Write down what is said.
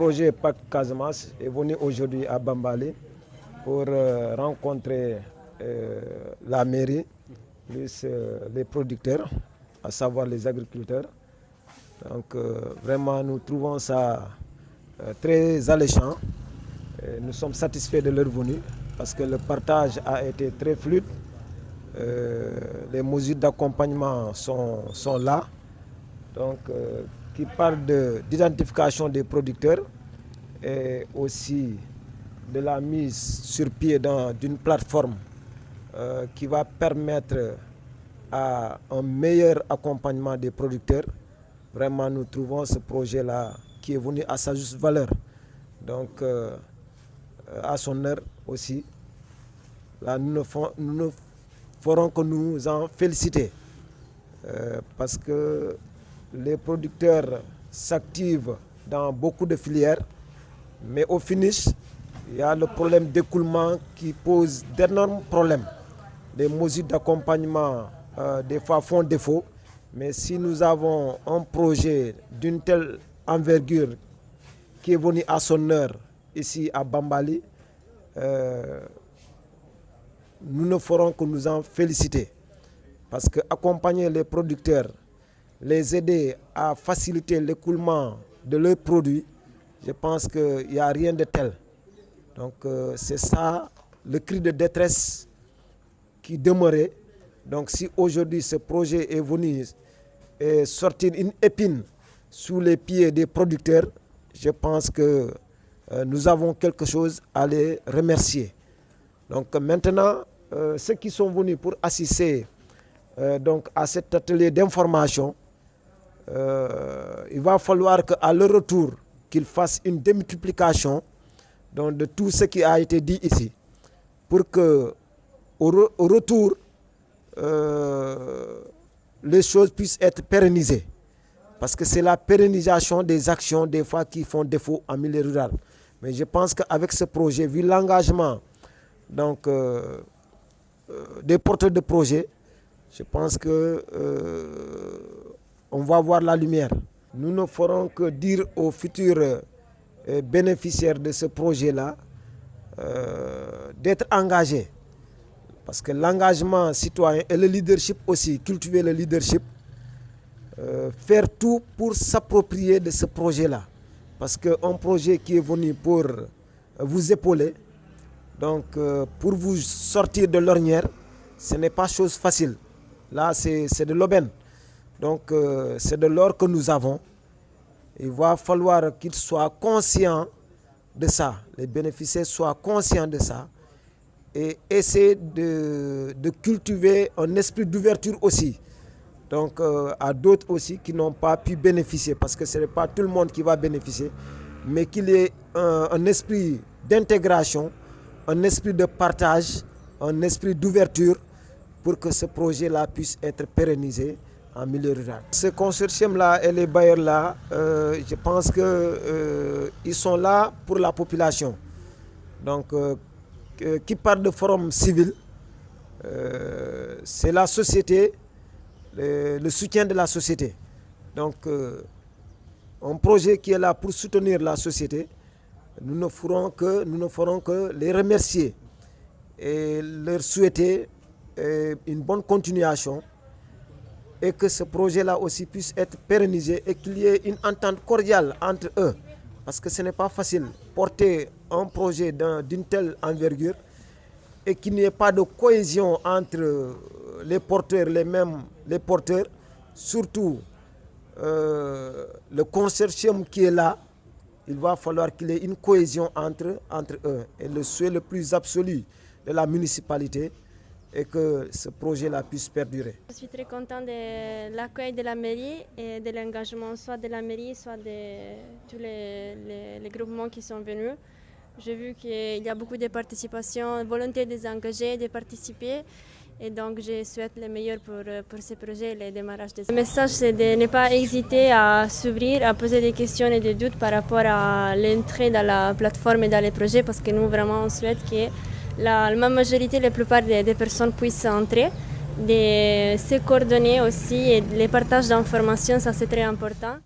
projet PAC Casamance est venu aujourd'hui à Bambali pour rencontrer la mairie, plus les producteurs, à savoir les agriculteurs. Donc vraiment nous trouvons ça très alléchant. Nous sommes satisfaits de leur venue parce que le partage a été très fluide. Les mesures d'accompagnement sont là. Donc qui parle d'identification des producteurs et aussi de la mise sur pied d'une plateforme qui va permettre à un meilleur accompagnement des producteurs. Vraiment, nous trouvons ce projet-là qui est venu à sa juste valeur. Donc, à son heure aussi, là, nous ne ferons que nous en féliciter parce que les producteurs s'activent dans beaucoup de filières, mais au finish, il y a le problème d'écoulement qui pose d'énormes problèmes. Les mesures d'accompagnement, des fois, font défaut, mais si nous avons un projet d'une telle envergure qui est venu à son heure ici à Bambali, nous ne ferons que nous en féliciter. Parce que accompagner les producteurs, les aider à faciliter l'écoulement de leurs produits, je pense qu'il n'y a rien de tel. Donc c'est ça le cri de détresse qui demeurait. Donc si aujourd'hui ce projet est venu sortir une épine sous les pieds des producteurs, je pense que nous avons quelque chose à les remercier. Donc maintenant, ceux qui sont venus pour assister donc à cet atelier d'information, il va falloir qu'à leur retour, qu'ils fassent une démultiplication donc, de tout ce qui a été dit ici, pour que au retour, les choses puissent être pérennisées. Parce que c'est la pérennisation des actions des fois qui font défaut en milieu rural. Mais je pense qu'avec ce projet, vu l'engagement donc, des porteurs de projets, je pense que on va voir la lumière. Nous ne ferons que dire aux futurs bénéficiaires de ce projet-là d'être engagés. Parce que l'engagement citoyen et le leadership aussi, cultiver le leadership, faire tout pour s'approprier de ce projet-là. Parce qu'un projet qui est venu pour vous épauler, donc pour vous sortir de l'ornière, ce n'est pas chose facile. Là, c'est de l'aubaine. Donc, c'est de l'or que nous avons. Il va falloir qu'ils soient conscients de ça. Les bénéficiaires soient conscients de ça. Et essayer de cultiver un esprit d'ouverture aussi. Donc, à d'autres aussi qui n'ont pas pu bénéficier. Parce que ce n'est pas tout le monde qui va bénéficier. Mais qu'il y ait un esprit d'intégration, un esprit de partage, un esprit d'ouverture pour que ce projet-là puisse être pérennisé en milieu rural. Ce consortium-là et les bailleurs-là, je pense qu'ils sont là pour la population. Donc, qui parle de forum civil, c'est la société, le soutien de la société. Donc, un projet qui est là pour soutenir la société, nous ne ferons que les remercier et leur souhaiter une bonne continuation et que ce projet-là aussi puisse être pérennisé et qu'il y ait une entente cordiale entre eux. Parce que ce n'est pas facile porter un projet d'une telle envergure et qu'il n'y ait pas de cohésion entre les porteurs, les porteurs, surtout le consortium qui est là. Il va falloir qu'il y ait une cohésion entre eux. Et le souhait le plus absolu de la municipalité et que ce projet-là puisse perdurer. Je suis très content de l'accueil de la mairie et de l'engagement soit de la mairie, soit de tous les groupements qui sont venus. J'ai vu qu'il y a beaucoup de participation, volonté des engagés de participer. Et donc, je souhaite le meilleur pour ce projet et le démarrage des... Le message, c'est de ne pas hésiter à s'ouvrir, à poser des questions et des doutes par rapport à l'entrée dans la plateforme et dans les projets, parce que nous, vraiment, on souhaite que la majorité, la plupart des personnes puissent entrer, de se coordonner aussi et les partages d'informations, ça c'est très important.